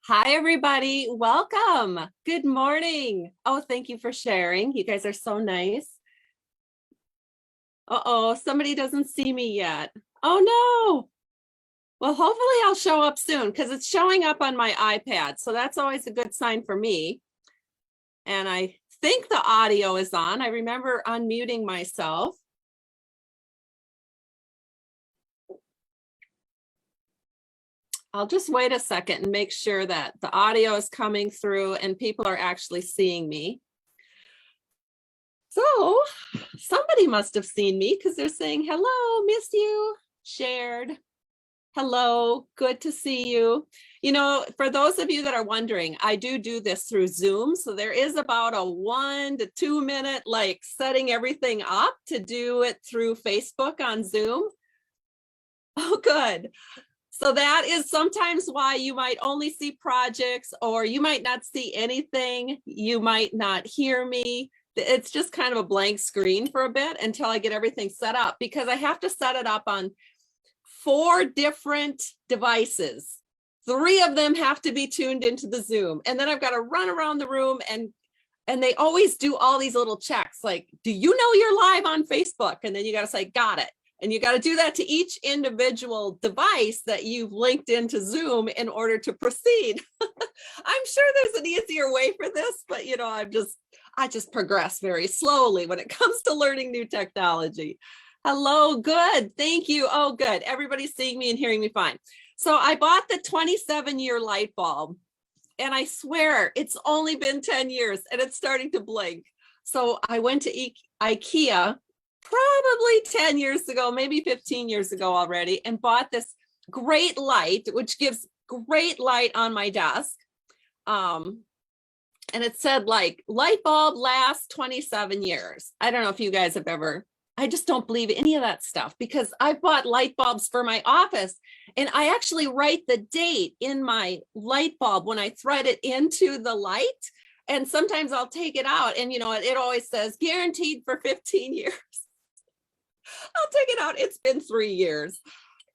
Hi, everybody. Welcome. Good morning. Oh, thank you for sharing. You guys are so nice. Uh-oh, somebody doesn't see me yet. Oh, no. Well, hopefully I'll show up soon because it's showing up on my iPad. So that's always a good sign for me. And I think the audio is on. I remember unmuting myself. I'll just wait a second and make sure that the audio is coming through and people are actually seeing me. So somebody must have seen me because they're saying, hello, miss you, shared. Hello, good to see you. You know, for those of you that are wondering, I do this through Zoom. So there is about a 1 to 2 minute, like setting everything up to do it through Facebook on Zoom. Oh, good. So that is sometimes why you might only see projects or you might not see anything. You might not hear me. It's just kind of a blank screen for a bit until I get everything set up because I have to set it up on 4 different devices. 3 of them have to be tuned into the Zoom. And then I've got to run around the room and they always do all these little checks like, do you know you're live on Facebook? And then you got to say, got it. And you got to do that to each individual device that you've linked into Zoom in order to proceed. I'm sure there's an easier way for this, but you know, I just progress very slowly when it comes to learning new technology. Hello, good, thank you. Oh, good, everybody's seeing me and hearing me fine. So I bought the 27-year light bulb and I swear it's only been 10 years and it's starting to blink. So I went to IKEA probably 10 years ago, maybe 15 years ago already, and bought this great light, which gives great light on my desk. And it said like light bulb lasts 27 years. I don't know if you guys have ever, I just don't believe any of that stuff because I bought light bulbs for my office and I actually write the date in my light bulb when I thread it into the light. And sometimes I'll take it out and, you know, it always says guaranteed for 15 years. I'll take it out. It's been 3 years.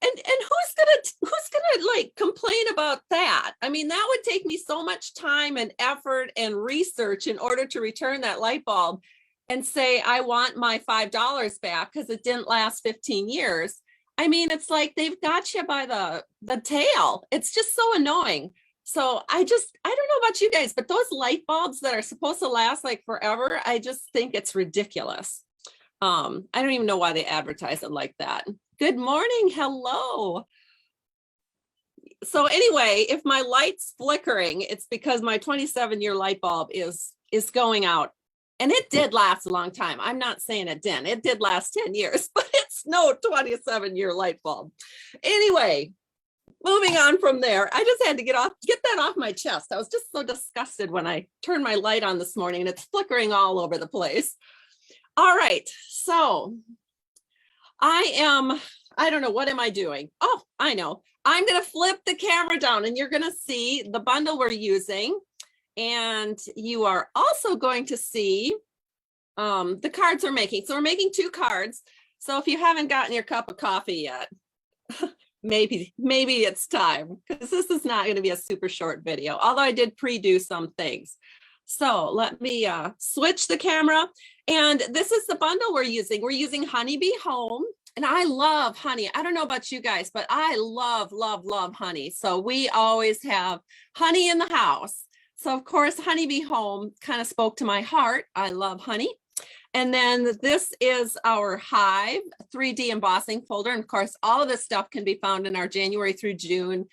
And who's gonna like complain about that? I mean, that would take me so much time and effort and research in order to return that light bulb and say, I want my $5 back because it didn't last 15 years. I mean, it's like they've got you by the tail. It's just so annoying. So I don't know about you guys, but those light bulbs that are supposed to last like forever, I just think it's ridiculous. I don't even know why they advertise it like that. Good morning, hello. So anyway, if my light's flickering, it's because my 27-year light bulb is going out. And it did last a long time. I'm not saying it didn't. It did last 10 years, but it's no 27-year light bulb. Anyway, moving on from there, I just had to get that off my chest. I was just so disgusted when I turned my light on this morning and it's flickering all over the place. All right, so I don't know, what am I doing? Oh, I know. I'm going to flip the camera down and you're going to see the bundle we're using. And you are also going to see the cards we're making. So we're making 2 cards. So if you haven't gotten your cup of coffee yet, maybe it's time because this is not going to be a super short video, although I did pre-do some things. So let me switch the camera. And this is the bundle we're using. We're using Honeybee Home. And I love honey. I don't know about you guys, but I love, love, love honey. So we always have honey in the house. So of course, Honeybee Home kind of spoke to my heart. I love honey. And then this is our Hive 3D embossing folder. And of course, all of this stuff can be found in our January through June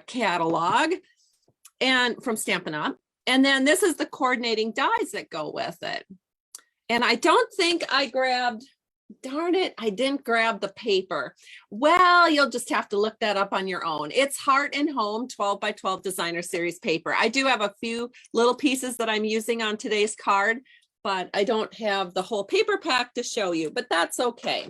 catalog and from Stampin' Up. And then this is the coordinating dies that go with it. And I don't think I grabbed, darn it, I didn't grab the paper. Well, you'll just have to look that up on your own. It's Heart and Home 12 by 12 Designer Series paper. I do have a few little pieces that I'm using on today's card, but I don't have the whole paper pack to show you, but that's okay.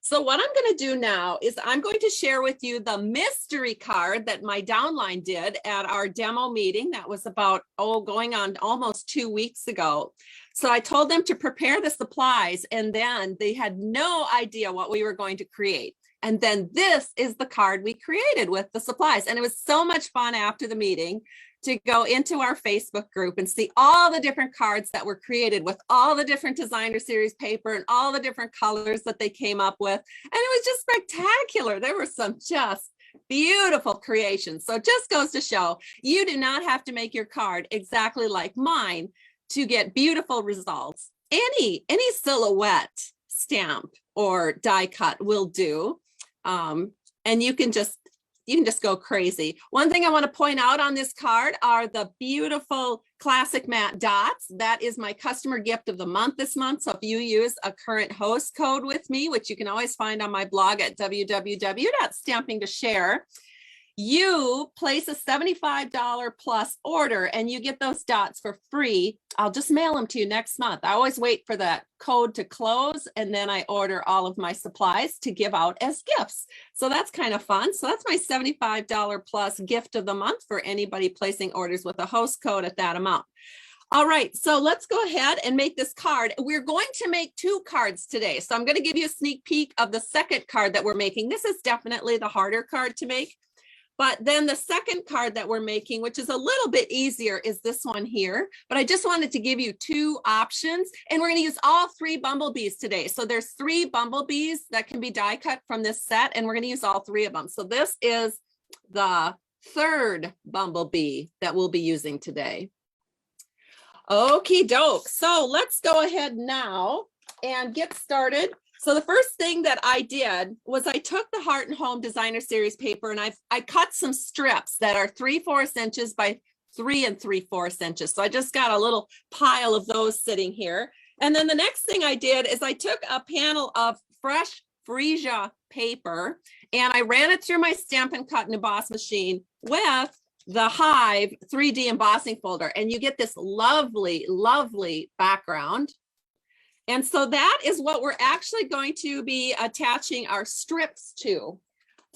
So what I'm going to do now is I'm going to share with you the mystery card that my downline did at our demo meeting. That was about, going on almost 2 weeks ago. So I told them to prepare the supplies and then they had no idea what we were going to create. And then this is the card we created with the supplies. And it was so much fun after the meeting to go into our Facebook group and see all the different cards that were created with all the different designer series paper and all the different colors that they came up with. And it was just spectacular. There were some just beautiful creations. So it just goes to show you do not have to make your card exactly like mine to get beautiful results. Any silhouette stamp or die cut will do. And you can just go crazy. One thing I want to point out on this card are the beautiful classic matte dots. That is my customer gift of the month this month. So if you use a current host code with me, which you can always find on my blog at www.stamping2share, you place a $75 plus order and you get those dots for free. I'll just mail them to you next month. I always wait for that code to close and then I order all of my supplies to give out as gifts. So that's kind of fun. So that's my $75 plus gift of the month for anybody placing orders with a host code at that amount. All right, so let's go ahead and make this card. We're going to make 2 cards today. So I'm going to give you a sneak peek of the second card that we're making. This is definitely the harder card to make. But then the second card that we're making, which is a little bit easier, is this one here. But I just wanted to give you 2 options. And we're going to use all 3 bumblebees today. So there's 3 bumblebees that can be die cut from this set. And we're going to use all 3 of them. So this is the 3rd bumblebee that we'll be using today. Okie doke. So let's go ahead now and get started. So the first thing that I did was I took the Heart and Home Designer Series paper and I cut some strips that are 3/4 inches by 3 3/4 inches. So I just got a little pile of those sitting here. And then the next thing I did is I took a panel of fresh freesia paper and I ran it through my Stampin' Cut and Emboss machine with the Hive 3D embossing folder. And you get this lovely, lovely background. And so that is what we're actually going to be attaching our strips to.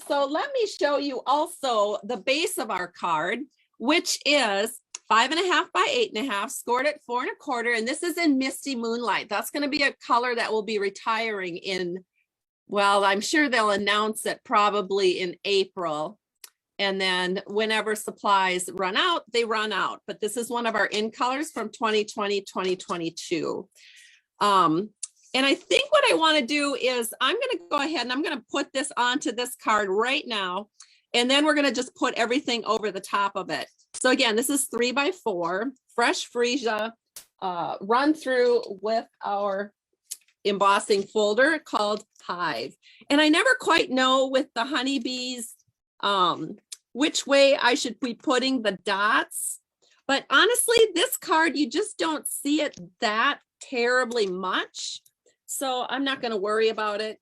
So let me show you also the base of our card, which is 5.5 by 8.5, scored at 4 1/4. And this is in Misty Moonlight. That's going to be a color that will be retiring in, well, I'm sure they'll announce it probably in April. And then whenever supplies run out, they run out. But this is one of our in colors from 2020, 2022. And I think what I want to do is I'm going to go ahead and I'm going to put this onto this card right now. And then we're going to just put everything over the top of it. So again, this is 3 by 4 fresh freesia, run through with our embossing folder called Hive. And I never quite know with the honeybees, which way I should be putting the dots. But honestly, this card, you just don't see it that terribly much. So I'm not going to worry about it.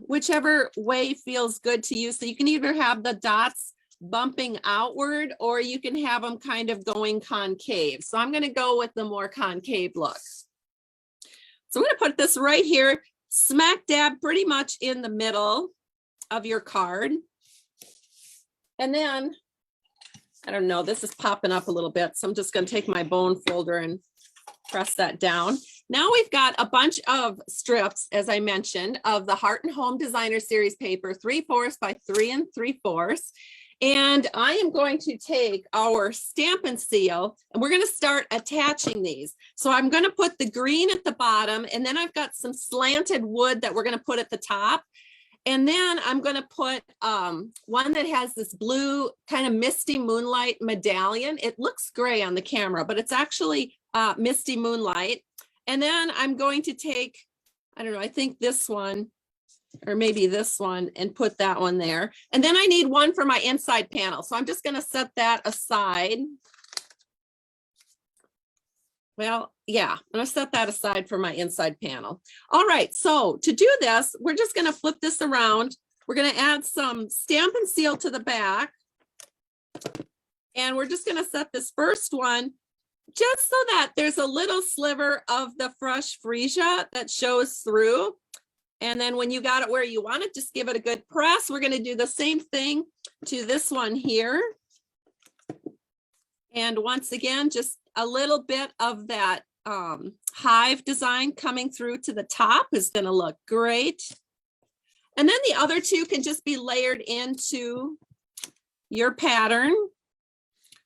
Whichever way feels good to you. So you can either have the dots bumping outward or you can have them kind of going concave. So I'm going to go with the more concave look. So I'm going to put this right here, smack dab pretty much in the middle of your card. And then, I don't know, this is popping up a little bit. So I'm just going to take my bone folder and press that down. Now we've got a bunch of strips, as I mentioned, of the Heart and Home Designer Series paper, 3/4 by 3 3/4. And I am going to take our Stampin' Seal and we're going to start attaching these. So I'm going to put the green at the bottom and then I've got some slanted wood that we're going to put at the top. And then I'm going to put one that has this blue kind of Misty Moonlight medallion. It looks gray on the camera, but it's actually Misty Moonlight. And then I'm going to take, I don't know, I think this one or maybe this one and put that one there. And then I need one for my inside panel. So I'm just going to set that aside. Well, yeah, I'm going to set that aside for my inside panel. All right, so to do this, we're just going to flip this around. We're going to add some Stampin' Seal to the back. And we're just going to set this first one just so that there's a little sliver of the fresh freesia that shows through. And then when you got it where you want it, just give it a good press. We're going to do the same thing to this one here. And once again, just a little bit of that hive design coming through to the top is going to look great. And then the other two can just be layered into your pattern.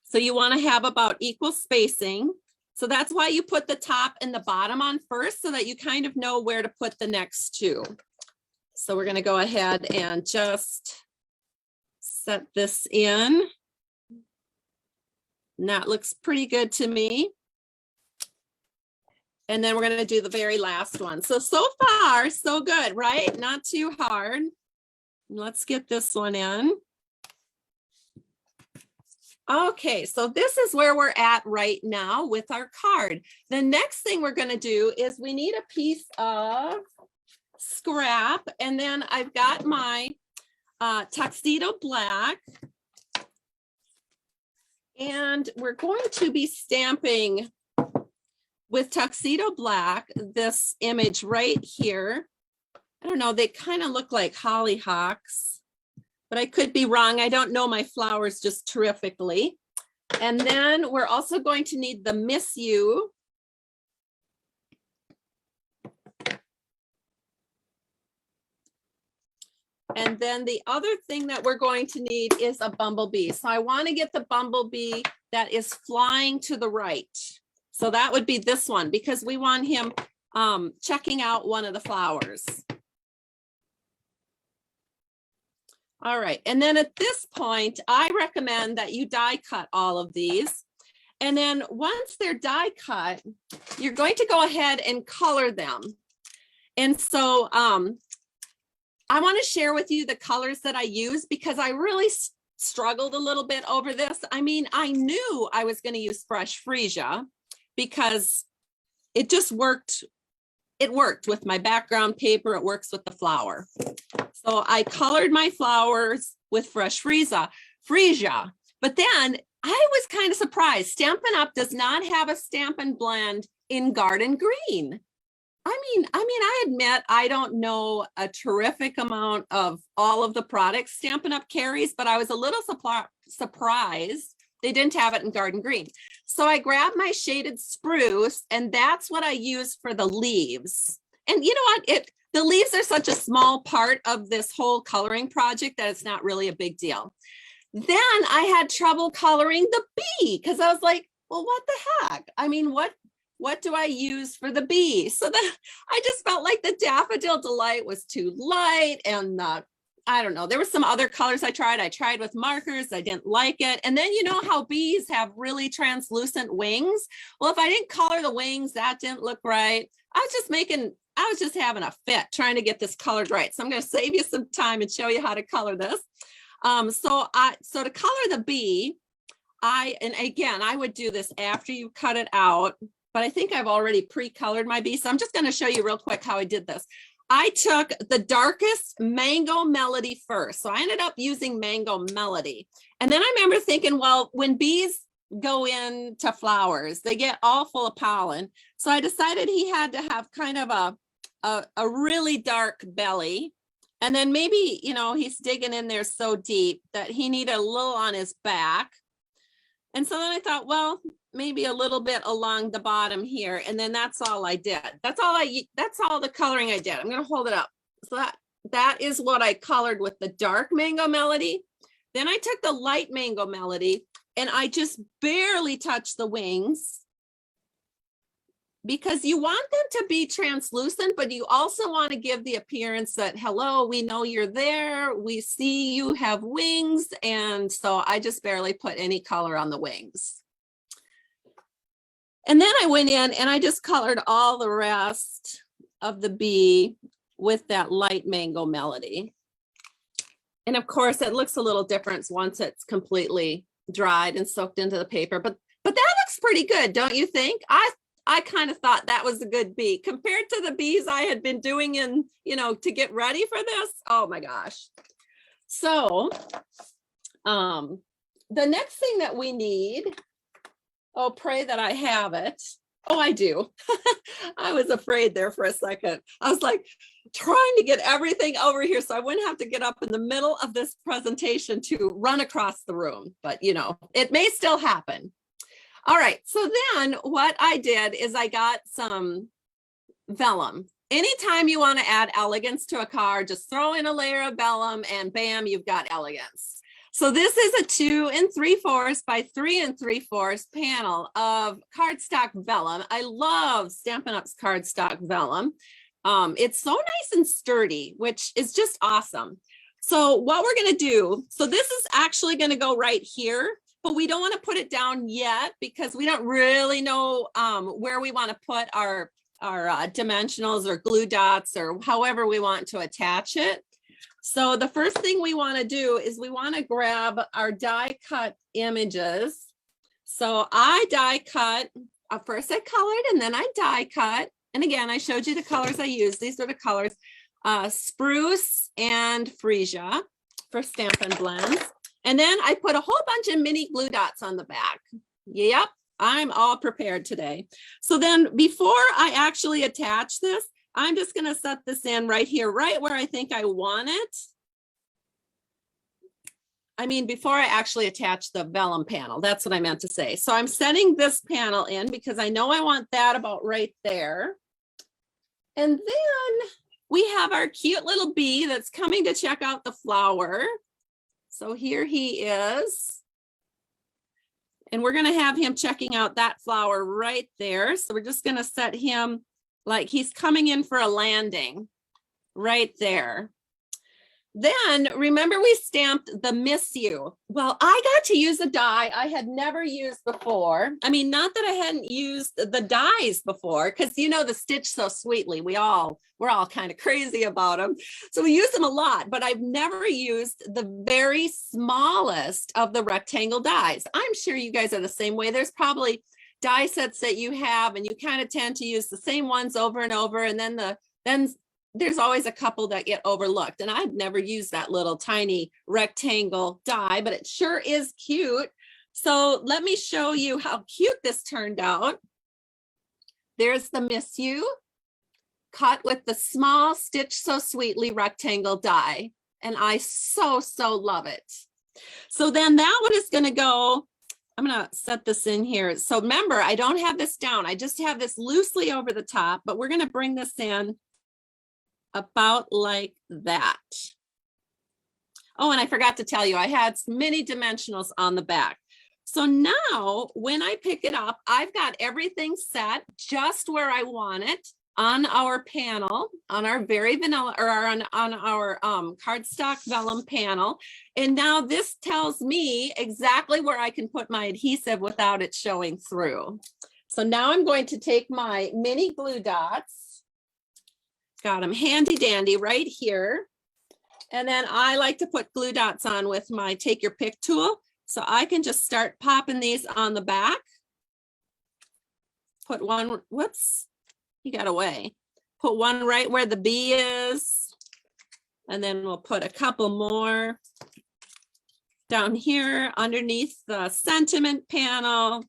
So you want to have about equal spacing. So that's why you put the top and the bottom on first, so that you kind of know where to put the next two. So we're going to go ahead and just set this in. And that looks pretty good to me. And then we're going to do the very last one. So far, so good, right? Not too hard. Let's get this one in. Okay, so this is where we're at right now with our card. The next thing we're going to do is we need a piece of scrap, and then I've got my tuxedo black, and we're going to be stamping with tuxedo black this image right here. I don't know, they kind of look like hollyhocks, but I could be wrong. I don't know my flowers just terrifically. And then we're also going to need the Miss You. And then the other thing that we're going to need is a bumblebee. So I want to get the bumblebee that is flying to the right. So that would be this one, because we want him checking out one of the flowers. All right, and then at this point, I recommend that you die cut all of these. And then once they're die cut, you're going to go ahead and color them. And so I want to share with you the colors that I use, because I really struggled a little bit over this. I mean, I knew I was going to use fresh freesia because it just worked. It worked with my background paper. It works with the flower. So I colored my flowers with fresh freesia. But then I was kind of surprised. Stampin' Up! Does not have a Stampin' Blend in Garden Green. I mean, I admit I don't know a terrific amount of all of the products Stampin' Up! Carries, but I was a little surprised they didn't have it in Garden Green. So I grabbed my shaded spruce, and that's what I use for the leaves. And you know what? The leaves are such a small part of this whole coloring project that it's not really a big deal. Then I had trouble coloring the bee, because I was like, well, what the heck? I mean, what do I use for the bee? So then I just felt like the Daffodil Delight was too light, and I don't know, there were some other colors I tried with markers. I didn't like it. And then you know how bees have really translucent wings? Well, if I didn't color the wings, that didn't look right. I was just having a fit trying to get this colored right. So I'm going to save you some time and show you how to color this. So to color the bee, and again, I would do this after you cut it out, but I think I've already pre-colored my bee. So I'm just going to show you real quick how I did this. I took the darkest Mango Melody first. So I ended up using Mango Melody. And then I remember thinking, well, when bees go into flowers, they get all full of pollen. So I decided he had to have kind of a really dark belly. And then maybe, you know, he's digging in there so deep that he needed a little on his back. And so then I thought, well, maybe a little bit along the bottom here. And then that's all I did. That's all the coloring I did. I'm going to hold it up. So that is what I colored with the dark Mango Melody. Then I took the light Mango Melody and I just barely touched the wings, because you want them to be translucent, but you also want to give the appearance that, hello, we know you're there. We see you have wings. And so I just barely put any color on the wings. And then I went in and I just colored all the rest of the bee with that light Mango Melody. And of course, it looks a little different once it's completely dried and soaked into the paper, but that looks pretty good, don't you think? I kind of thought that was a good bee compared to the bees I had been doing to get ready for this. Oh my gosh. So the next thing that we need, oh, pray that I have it. Oh, I do. I was afraid there for a second. I was like trying to get everything over here so I wouldn't have to get up in the middle of this presentation to run across the room, but it may still happen. All right, so then what I did is I got some vellum, anytime you want to add elegance to a card, just throw in a layer of vellum and bam, you've got elegance. So this is a 2 3/4 by 3 3/4 panel of cardstock vellum. I love Stampin' Up's cardstock vellum. It's so nice and sturdy, which is just awesome. So what we're going to do, so this is actually going to go right here, but we don't want to put it down yet because we don't really know where we want to put our dimensionals or glue dots or however we want to attach it. So the first thing we want to do is we want to grab our die cut images. So I die cut, first I colored and then I die cut. And again, I showed you the colors I used. These are the colors, Spruce and Freesia for Stampin' Blends. And then I put a whole bunch of mini glue dots on the back. Yep, I'm all prepared today. So then before I actually attach this, I'm just going to set this in right here, right where I think I want it. I mean, before I actually attach the vellum panel, that's what I meant to say. So I'm setting this panel in because I know I want that about right there. And then we have our cute little bee that's coming to check out the flower. So here he is. And we're going to have him checking out that flower right there. So we're just going to set him like he's coming in for a landing right there. Then remember we stamped the Miss You. Well, I got to use a die I had never used before. I mean, not that I hadn't used the dies before, because you know the Stitch So Sweetly. We're all kind of crazy about them. So we use them a lot, but I've never used the very smallest of the rectangle dies. I'm sure you guys are the same way. There's probably die sets that you have and you kind of tend to use the same ones over and over, and then there's always a couple that get overlooked. And I've never used that little tiny rectangle die, but it sure is cute. So let me show you how cute this turned out. There's the Miss You cut with the small Stitch So Sweetly rectangle die. And I so love it. So then that one is going to go, I'm going to set this in here. So remember, I don't have this down. I just have this loosely over the top, but we're going to bring this in about like that. Oh, and I forgot to tell you, I had mini dimensionals on the back. So now when I pick it up, I've got everything set just where I want it on our panel, on our very vanilla, or on our cardstock vellum panel. And now this tells me exactly where I can put my adhesive without it showing through. So now I'm going to take my mini glue dots. Got them handy dandy right here. And then I like to put glue dots on with my take your pick tool. So I can just start popping these on the back. Put one, whoops, he got away. Put one right where the bee is. And then we'll put a couple more down here underneath the sentiment panel.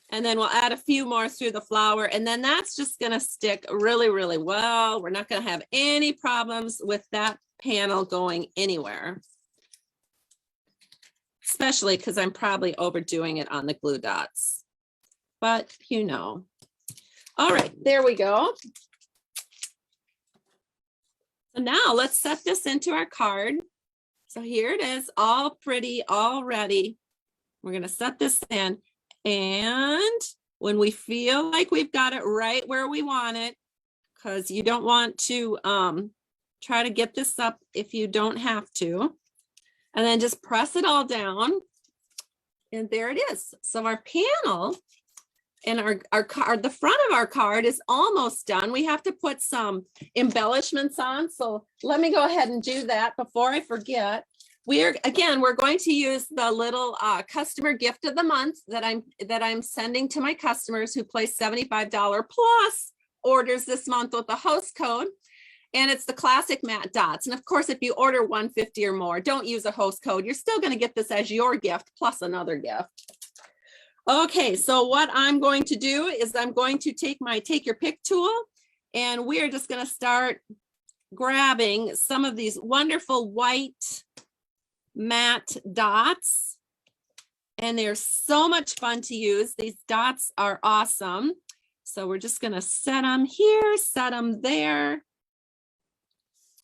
And then we'll add a few more through the flower. And then that's just going to stick really well. We're not going to have any problems with that panel going anywhere. Especially because I'm probably overdoing it on the glue dots. But you know. All right, there we go. So now let's set this into our card. So here it is, all pretty, all ready. We're going to set this in. And when we feel like we've got it right where we want it, because you don't want to try to get this up if you don't have to, and then just press it all down. And there it is. So our panel and our card, the front of our card is almost done. We have to put some embellishments on. So let me go ahead and do that before I forget. We're going to use the little customer gift of the month that I'm sending to my customers who place $75 plus orders this month with the host code. And it's the classic matte dots. And of course, if you order 150 or more, don't use a host code. You're still going to get this as your gift plus another gift. Okay, so what I'm going to do is I'm going to take my take your pick tool, and we're just going to start grabbing some of these wonderful white matte dots. And they're so much fun to use. These dots are awesome. So we're just gonna set them here, set them there.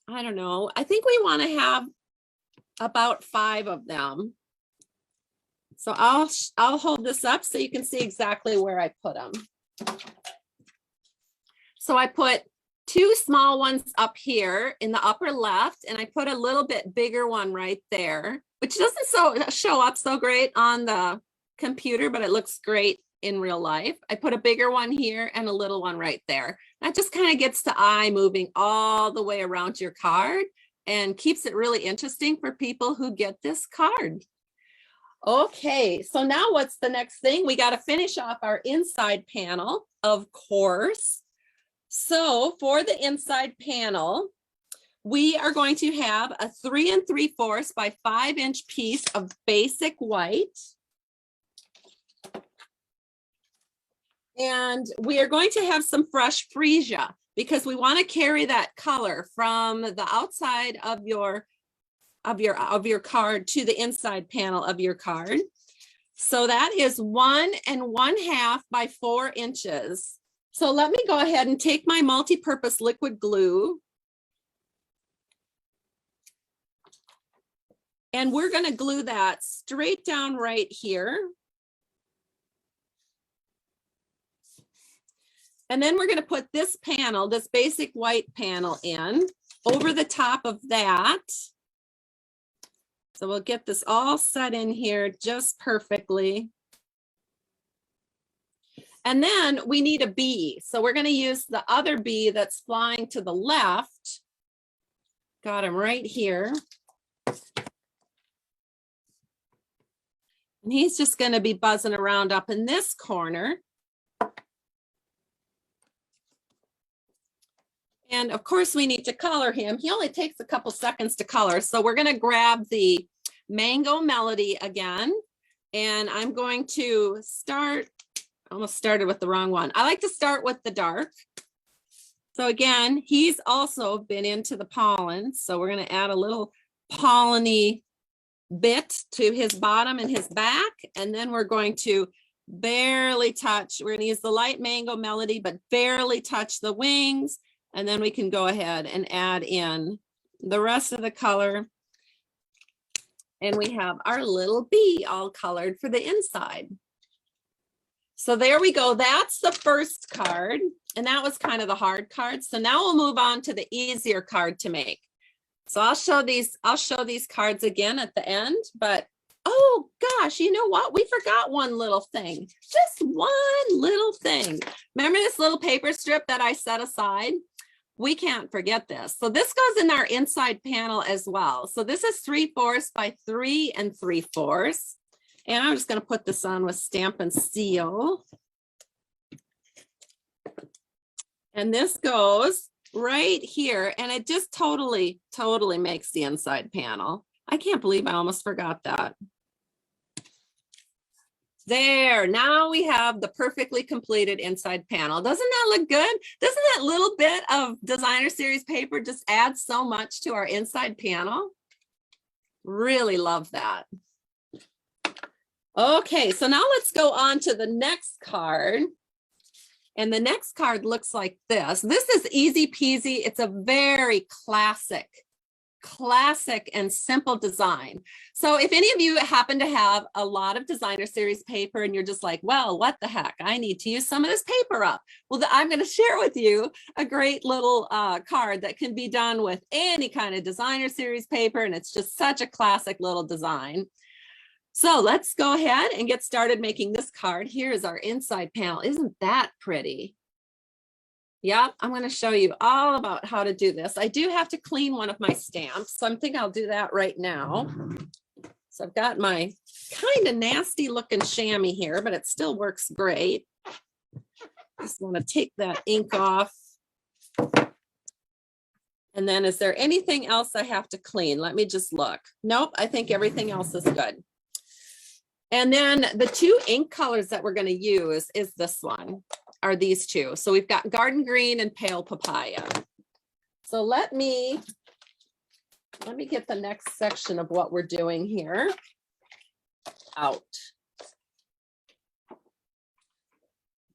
I don't know. I think we want to have about 5 of them. So I'll hold this up so you can see exactly where I put them. So I put 2 small ones up here in the upper left, and I put a little bit bigger one right there, which doesn't show up so great on the computer, but it looks great in real life. I put a bigger one here and a little one right there. That just kind of gets the eye moving all the way around your card and keeps it really interesting for people who get this card. Okay, so now what's the next thing? We got to finish off our inside panel, of course. So for the inside panel, we are going to have a 3 3/4 by 5-inch piece of basic white. And we are going to have some fresh freesia because we want to carry that color from the outside of your card to the inside panel of your card. So that is 1 1/2 by 4 inches. So let me go ahead and take my multi-purpose liquid glue. And we're going to glue that straight down right here. And then we're going to put this panel, this basic white panel in over the top of that. So we'll get this all set in here just perfectly. And then we need a bee. So we're going to use the other bee that's flying to the left. Got him right here. And he's just going to be buzzing around up in this corner. And of course we need to color him. He only takes a couple seconds to color. So we're going to grab the Mango Melody again. And I'm going to start, almost started with the wrong one. I like to start with the dark. So again, he's also been into the pollen. So we're going to add a little pollen-y bit to his bottom and his back. And then we're going to barely touch, we're going to use the light Mango Melody, but barely touch the wings. And then we can go ahead and add in the rest of the color. And we have our little bee all colored for the inside. So there we go. That's the first card. And that was kind of the hard card. So now we'll move on to the easier card to make. So I'll show these cards again at the end, but oh gosh, you know what? We forgot one little thing. Just one little thing. Remember this little paper strip that I set aside? We can't forget this. So this goes in our inside panel as well. So this is 3/4 by 3 3/4. And I'm just going to put this on with Stamp and Seal. And this goes right here. And it just totally makes the inside panel. I can't believe I almost forgot that. There, now we have the perfectly completed inside panel. Doesn't that look good? Doesn't that little bit of designer series paper just add so much to our inside panel? Really love that. Okay, so now let's go on to the next card. And the next card looks like this. This is easy peasy. It's a very classic and simple design. So if any of you happen to have a lot of designer series paper and you're just like, well, what the heck, I need to use some of this paper up. Well, I'm going to share with you a great little card that can be done with any kind of designer series paper. And it's just such a classic little design. So let's go ahead and get started making this card. Here is our inside panel. Isn't that pretty? Yep, I'm going to show you all about how to do this. I do have to clean one of my stamps, so I'm thinking I'll do that right now. So I've got my kind of nasty looking chamois here, but it still works great. Just want to take that ink off. And then is there anything else I have to clean? Let me just look. Nope, I think everything else is good. And then the 2 ink colors that we're going to use is this one. Are these 2. So we've got Garden Green and Pale Papaya. So let me get the next section of what we're doing here out.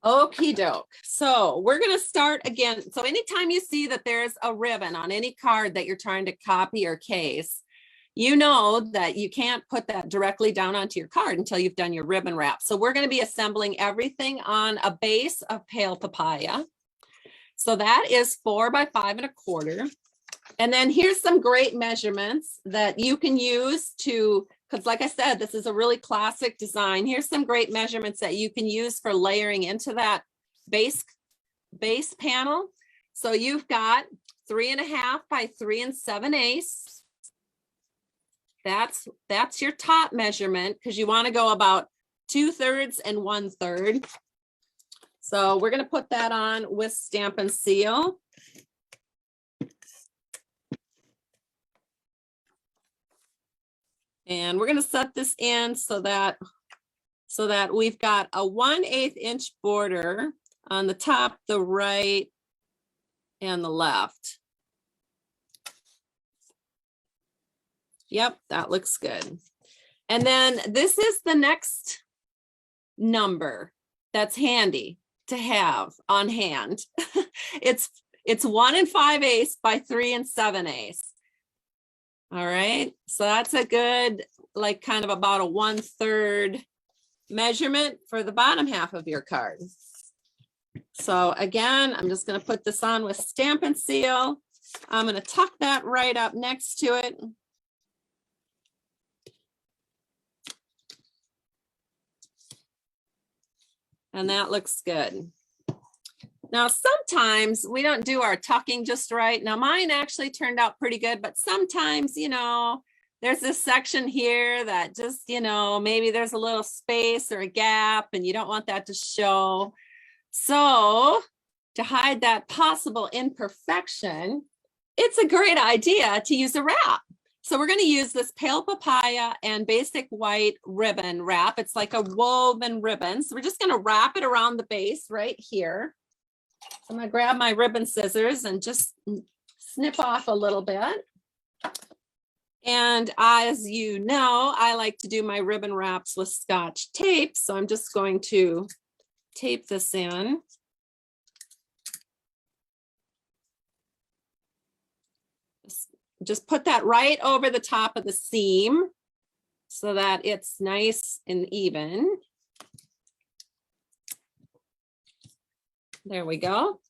Okie doke. So we're going to start again. So anytime you see that there's a ribbon on any card that you're trying to copy or case, you know that you can't put that directly down onto your card until you've done your ribbon wrap. So we're going to be assembling everything on a base of pale papaya. So that is 4 by 5 1/4. And then here's some great measurements that you can use to, because like I said, this is a really classic design. Here's some great measurements that you can use for layering into that base panel. So you've got 3.5 by 3 7/8. That's your top measurement, because you want to go about 2/3 and 1/3. So we're going to put that on with Stamp and Seal. And we're going to set this in so that we've got a 1/8 inch border on the top, the right, and the left. Yep, that looks good. And then this is the next number that's handy to have on hand. It's 1 5/8 by 3 7/8. All right, so that's a good, like kind of about a 1/3 measurement for the bottom half of your card. So again, I'm just going to put this on with Stamp and Seal. I'm going to tuck that right up next to it. And that looks good. Now, sometimes we don't do our tucking just right. Now, mine actually turned out pretty good, but sometimes, you know, there's this section here that just, you know, maybe there's a little space or a gap and you don't want that to show. So to hide that possible imperfection, it's a great idea to use a wrap. So we're going to use this pale papaya and basic white ribbon wrap. It's like a woven ribbon. So we're just going to wrap it around the base right here. I'm going to grab my ribbon scissors and just snip off a little bit. And as you know, I like to do my ribbon wraps with Scotch tape. So I'm just going to tape this in. Just put that right over the top of the seam so that it's nice and even. There we go.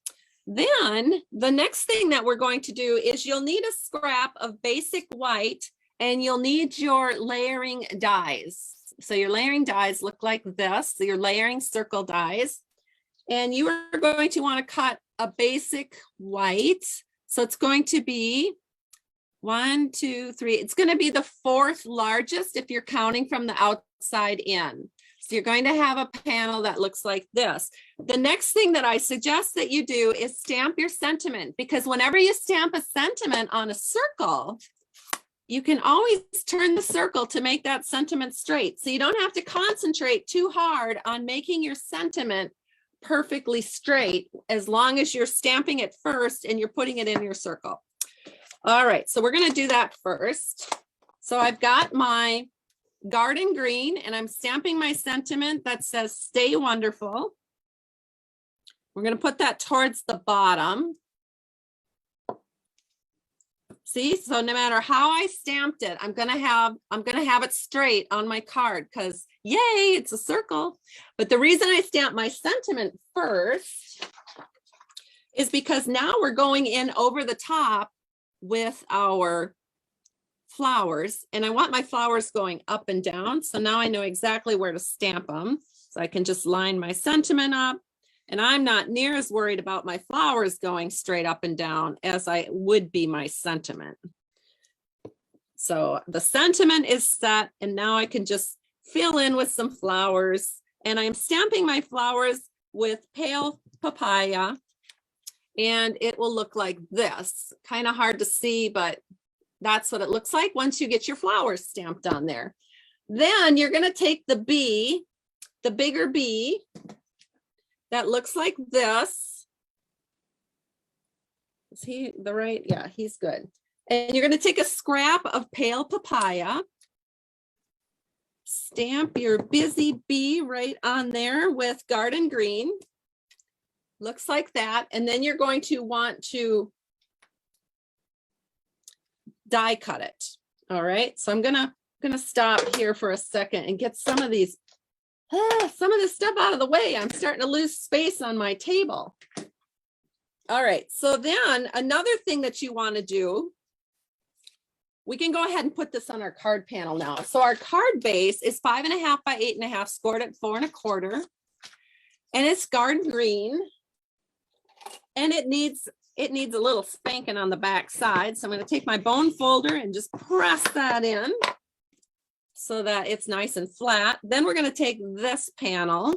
Then the next thing that we're going to do is you'll need a scrap of basic white and you'll need your layering dies. So your layering dies look like this. So your layering circle dies. And you are going to want to cut a basic white. So it's going to be 1, 2, 3. It's going to be the 4th largest if you're counting from the outside in. So you're going to have a panel that looks like this. The next thing that I suggest that you do is stamp your sentiment, because whenever you stamp a sentiment on a circle, you can always turn the circle to make that sentiment straight. So you don't have to concentrate too hard on making your sentiment perfectly straight, as long as you're stamping it first and you're putting it in your circle. All right, so we're going to do that first. So I've got my garden green and I'm stamping my sentiment that says "Stay Wonderful." We're going to put that towards the bottom. See, so no matter how I stamped it, I'm going to have it straight on my card, because yay, it's a circle. But the reason I stamp my sentiment first is because now we're going in over the top with our flowers, and I want my flowers going up and down. So now I know exactly where to stamp them. So I can just line my sentiment up, and I'm not near as worried about my flowers going straight up and down as I would be my sentiment. So the sentiment is set, and now I can just fill in with some flowers, and I'm stamping my flowers with pale papaya, and it will look like this. Kind of hard to see, but that's what it looks like once you get your flowers stamped on there. Then you're going to take the bee, the bigger bee that looks like this. Is he the right? Yeah, he's good. And you're going to take a scrap of pale papaya, stamp your busy bee right on there with garden green. Looks like that. And then you're going to want to die cut it. All right. So I'm gonna stop here for a second and get some of this stuff out of the way. I'm starting to lose space on my table. All right. So then another thing that you want to do, we can go ahead and put this on our card panel now. So our card base is 5.5 by 8.5, scored at 4 1/4. And it's garden green. And it needs a little spanking on the back side. So I'm going to take my bone folder and just press that in so that it's nice and flat. Then we're going to take this panel,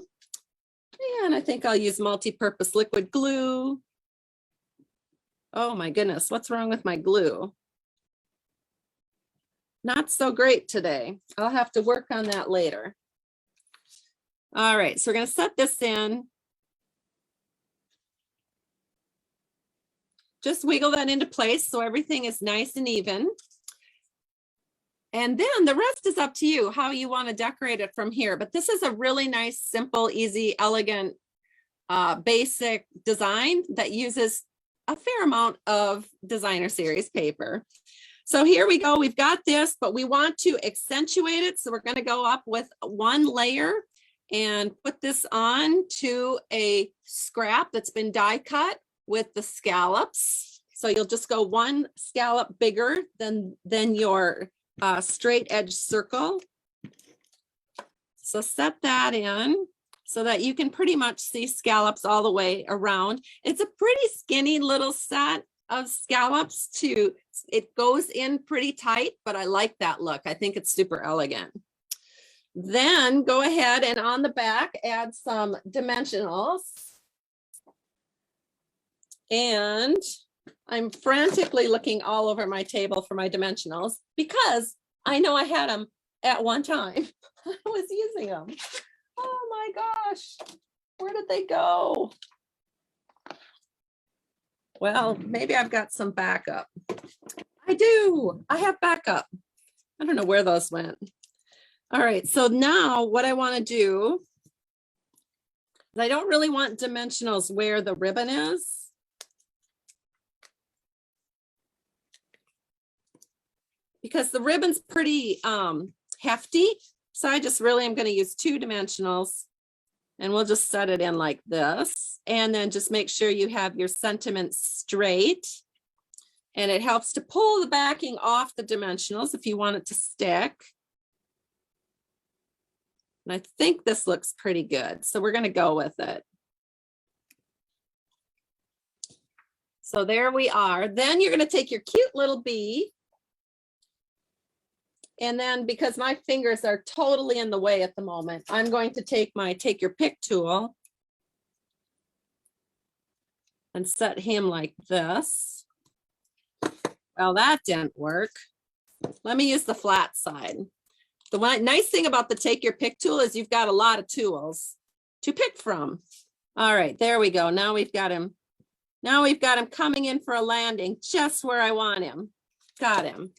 and I think I'll use multi-purpose liquid glue. Oh my goodness, what's wrong with my glue? Not so great today. I'll have to work on that later. All right, so we're going to set this in. Just wiggle that into place so everything is nice and even. And then the rest is up to you, how you want to decorate it from here. But this is a really nice, simple, easy, elegant, basic design that uses a fair amount of designer series paper. So here we go. We've got this, but we want to accentuate it. So we're going to go up with one layer and put this on to a scrap that's been die cut with the scallops. So you'll just go one scallop bigger than your straight edge circle. So set that in so that you can pretty much see scallops all the way around. It's a pretty skinny little set of scallops too. It goes in pretty tight, but I like that look. I think it's super elegant. Then go ahead and on the back, add some dimensionals. And I'm frantically looking all over my table for my dimensionals because I know I had them at one time. I was using them. Oh my gosh, where did they go? Well, maybe I've got some backup. I do. I have backup. I don't know where those went. All right, so now what I want to do is I don't really want dimensionals where the ribbon is. Because the ribbon's pretty hefty. So I just really am going to use 2 dimensionals and we'll just set it in like this. And then just make sure you have your sentiments straight. And it helps to pull the backing off the dimensionals if you want it to stick. And I think this looks pretty good. So we're going to go with it. So there we are. Then you're going to take your cute little bee. And then because my fingers are totally in the way at the moment, I'm going to take my take your pick tool and set him like this. Well, that didn't work. Let me use the flat side. The nice thing about the take your pick tool is you've got a lot of tools to pick from. All right, there we go. Now we've got him. Now we've got him coming in for a landing just where I want him. Got him.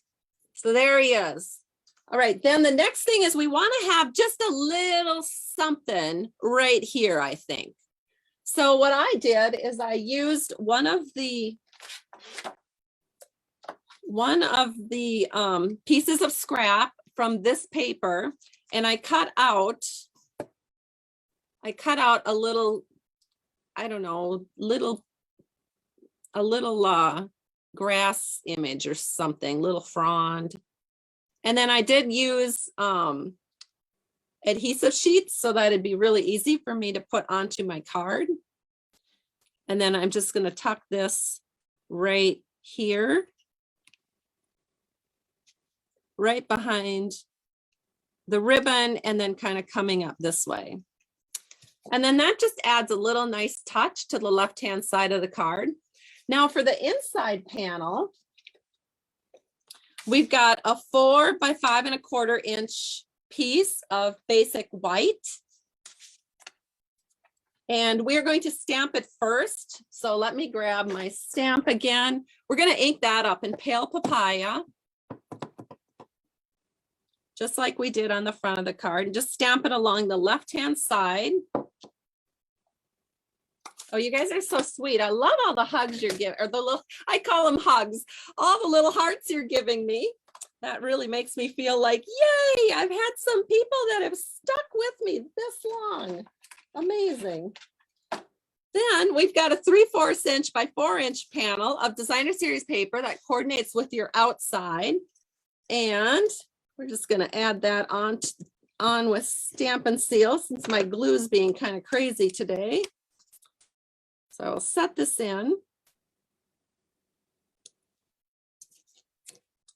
So there he is. All right, then the next thing is we want to have just a little something right here, I think. So what I did is I used one of the pieces of scrap from this paper, and I cut out a little, I don't know, a little grass image or something, little frond. And then I did use adhesive sheets so that it'd be really easy for me to put onto my card. And then I'm just going to tuck this right here, right behind the ribbon, and then kind of coming up this way. And then that just adds a little nice touch to the left-hand side of the card. Now for the inside panel, we've got a 4 by 5 1/4 inch piece of basic white. And we're going to stamp it first. So let me grab my stamp again. We're going to ink that up in pale papaya, just like we did on the front of the card. And just stamp it along the left-hand side. Oh, you guys are so sweet. I love all the hugs you're giving, or the little, I call them hugs, all the little hearts you're giving me. That really makes me feel like, yay, I've had some people that have stuck with me this long. Amazing. Then we've got a 3/4 inch by 4-inch panel of designer series paper that coordinates with your outside. And we're just going to add that on with Stamp and Seal since my glue's being kind of crazy today. So I'll set this in.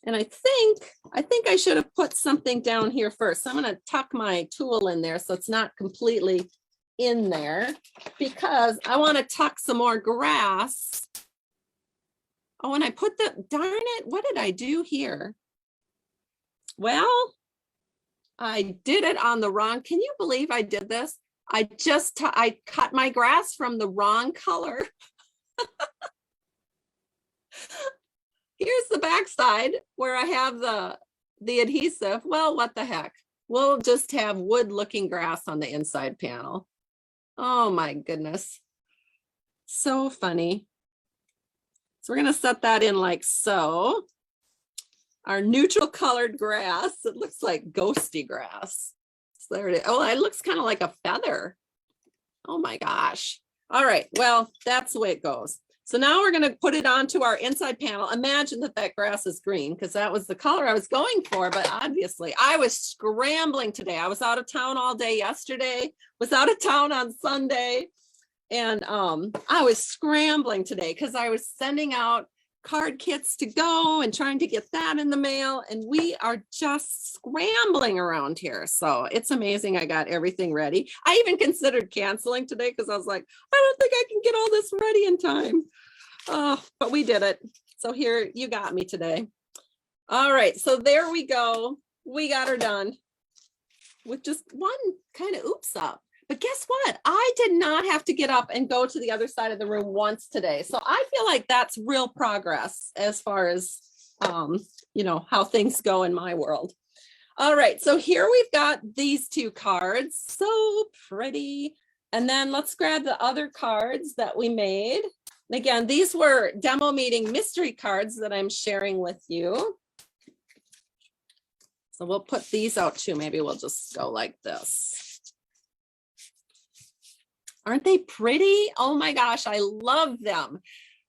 And I think I should have put something down here first. So I'm going to tuck my tool in there so it's not completely in there because I want to tuck some more grass. Oh, and I put the, darn it, what did I do here? Well, I did it on the wrong. Can you believe I did this? I cut my grass from the wrong color. Here's the backside where I have the adhesive. Well, what the heck? We'll just have wood looking grass on the inside panel. Oh my goodness. So funny. So we're going to set that in like so. Our neutral colored grass. It looks like ghosty grass. So there it is. Oh, it looks kind of like a feather. Oh my gosh. All right. Well, that's the way it goes. So now we're going to put it onto our inside panel. Imagine that grass is green because that was the color I was going for. But obviously I was scrambling today. I was out of town all day yesterday, was out of town on Sunday. And I was scrambling today because I was sending out card kits to go and trying to get that in the mail. And we are just scrambling around here. So it's amazing. I got everything ready. I even considered canceling today because I was like, I don't think I can get all this ready in time. But we did it. So here, you got me today. All right. So there we go. We got her done with just one kind of oops up. But guess what? I did not have to get up and go to the other side of the room once today. So I feel like that's real progress as far as, you know, how things go in my world. All right. So here we've got these two cards. So pretty. And then let's grab the other cards that we made. And again, these were demo meeting mystery cards that I'm sharing with you. So we'll put these out too. Maybe we'll just go like this. Aren't they pretty? Oh my gosh, I love them.